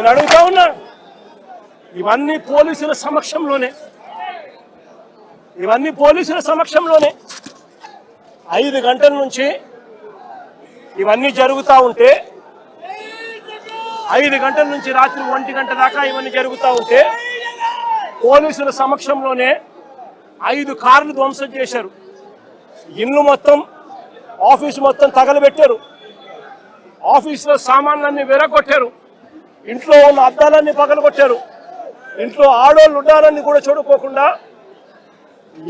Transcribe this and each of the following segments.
నేను అడుగుతా ఉన్నా, ఇవన్నీ పోలీసుల సమక్షంలోనే 5 గంటల నుంచి ఇవన్నీ జరుగుతూ ఉంటే, 5 గంటల నుంచి రాత్రి 1 గంట దాకా ఇవన్నీ జరుగుతూ ఉంటే పోలీసుల సమక్షంలోనే 5 కార్లు ధ్వంసం చేశారు. ఇల్లు మొత్తం, ఆఫీసు మొత్తం తగలబెట్టారు. ఆఫీసులో సామాన్లన్నీ విరగొట్టారు. ఇంట్లో ఉన్న అద్దాలన్నీ పగలగొట్టారు. ఇంట్లో ఆడోళ్ళు ఉండాలని కూడా చూడుకోకుండా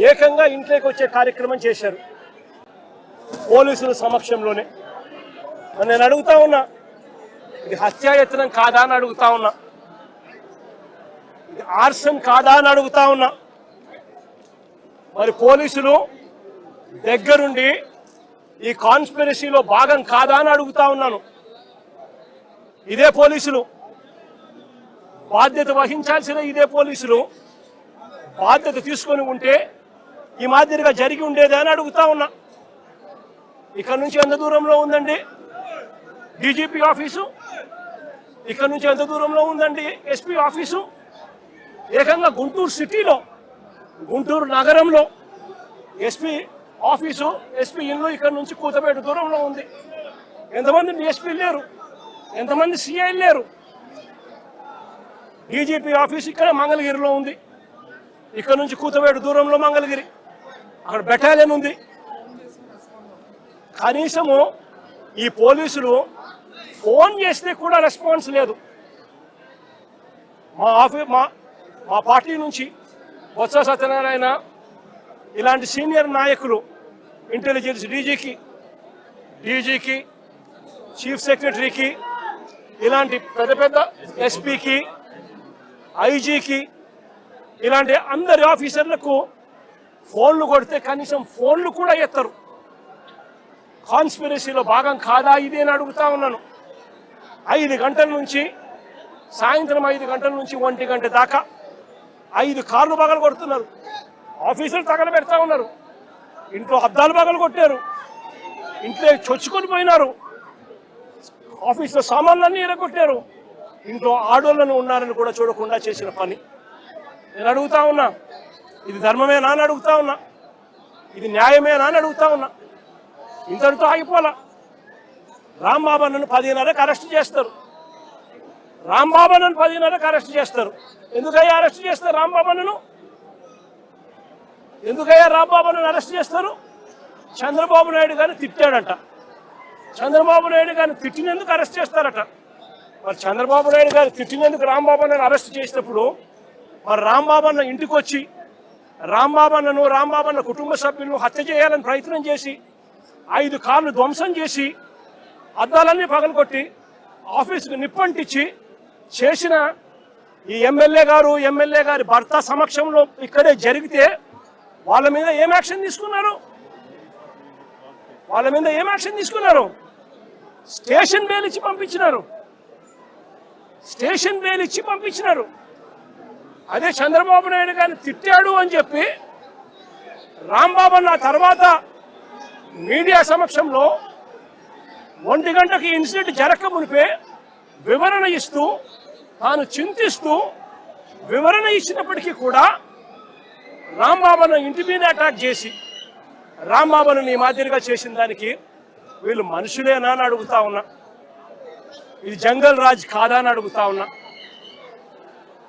ఏకంగా ఇంట్లోకి వచ్చే కార్యక్రమం చేశారు పోలీసుల సమక్షంలోనే. నేను అడుగుతా ఉన్నా, ఇది హత్యాయత్నం కాదా అని అడుగుతా ఉన్నా, ఇది ఆర్సన్ కాదా అని అడుగుతా ఉన్నా. మరి పోలీసులు దగ్గరుండి ఈ కాన్స్పిరసీలో భాగం కాదా అని అడుగుతా ఉన్నాను. ఇదే పోలీసులు బాధ్యత వహించాల్సిన, ఇదే పోలీసులు బాధ్యత తీసుకొని ఉంటే ఈ మాదిరిగా జరిగి ఉండేది అని అడుగుతా ఉన్నా. ఇక్కడ నుంచి ఎంత దూరంలో ఉందండి డీజీపీ ఆఫీసు? ఇక్కడ నుంచి ఎంత దూరంలో ఉందండి ఎస్పీ ఆఫీసు? ఏకంగా గుంటూరు సిటీలో, గుంటూరు నగరంలో ఎస్పీ ఆఫీసు, ఎస్పీ ఇల్లు ఇక్కడ నుంచి కూతపేట దూరంలో ఉంది. ఎంతమంది డిఎస్పీ లేరు, ఎంతమంది సిఐ లేరు. డీజీపీ ఆఫీస్ ఇక్కడ మంగళగిరిలో ఉంది. ఇక్కడ నుంచి కూతపేట దూరంలో మంగళగిరి, అక్కడ బెటాలియన్ ఉంది. కనీసము ఈ పోలీసులు ఫోన్ చేస్తే కూడా రెస్పాన్స్ లేదు. మా పార్టీ నుంచి బొత్స సత్యనారాయణ ఇలాంటి సీనియర్ నాయకులు, ఇంటెలిజెన్స్ డీజీకి, చీఫ్ సెక్రటరీకి, ఇలాంటి పెద్ద పెద్ద ఎస్పీకి, ఐజీకి, ఇలాంటి అందరి ఆఫీసర్లకు ఫోన్లు కొడితే కనీసం ఫోన్లు కూడా ఎత్తరు. కాన్స్పిరసీలో భాగం కాదా ఇది అని అడుగుతా ఉన్నాను. 5 గంటల నుంచి, సాయంత్రం 5 గంటల నుంచి 1 గంట దాకా 5 కార్లు పగలు కొడుతున్నారు. ఆఫీసులు తగలబెడతా ఉన్నారు. ఇంట్లో అద్దాలు పగలు కొట్టారు. ఇంట్లో చొచ్చుకొని పోయినారు. ఆఫీసులో సామాన్లన్నీ ఎరగొట్టారు. ఇంట్లో ఆడోళ్ళను ఉన్నారని కూడా చూడకుండా చేసిన పని. నేను అడుగుతా ఉన్నా, ఇది ధర్మమేనా అని అడుగుతా ఉన్నా, ఇది న్యాయమేనా అని అడుగుతా ఉన్నా. ఇంతటితో ఆగిపోలా. రాంబాబు అన్నను 10:30కి అరెస్ట్ చేస్తారు. రాంబాబు అన్నను 10:30కి అరెస్ట్ చేస్తారు. ఎందుకయ్యా అరెస్ట్ చేస్తారు రాంబాబు అన్నను? ఎందుకయ్యా రాంబాబు అన్నను అరెస్ట్ చేస్తారు? చంద్రబాబు నాయుడు గారిని తిట్టాడట. చంద్రబాబు నాయుడు గారిని తిట్టినందుకు అరెస్ట్ చేస్తారట. మరి చంద్రబాబు నాయుడు గారు తిట్టినందుకు రాంబాబు అన్నను అరెస్ట్ చేసినప్పుడు మరి రాంబాబు అన్న ఇంటికి వచ్చి రాంబాబు అన్న కుటుంబ సభ్యులను హత్య చేయాలని ప్రయత్నం చేసి 5 కార్లు ధ్వంసం చేసి అద్దాలన్నీ పగలగొట్టి ఆఫీసుకు నిప్పంటించి చేసిన ఈ ఎమ్మెల్యే గారి భర్త సమక్షంలో ఇక్కడే జరిగితే వాళ్ళ మీద ఏం యాక్షన్ తీసుకున్నారు? స్టేషన్ బెయిల్ ఇచ్చి పంపించినారు. అదే చంద్రబాబు నాయుడు గారిని తిట్టాడు అని చెప్పి రాంబాబు అన్న తర్వాత మీడియా సమక్షంలో 1 గంటకి ఇన్సిడెంట్ జరగక మునిపే వివరణ ఇస్తూ, తాను చింతిస్తూ వివరణ ఇచ్చినప్పటికీ కూడా రాంబాబును ఇంటి మీద అటాక్ చేసి రాంబాబును ఈ మాదిరిగా చేసిన దానికి వీళ్ళు మనుషులేనా అని అడుగుతా ఉన్నా. ఇది జంగల్ రాజ్ కాదా అని అడుగుతా ఉన్నా.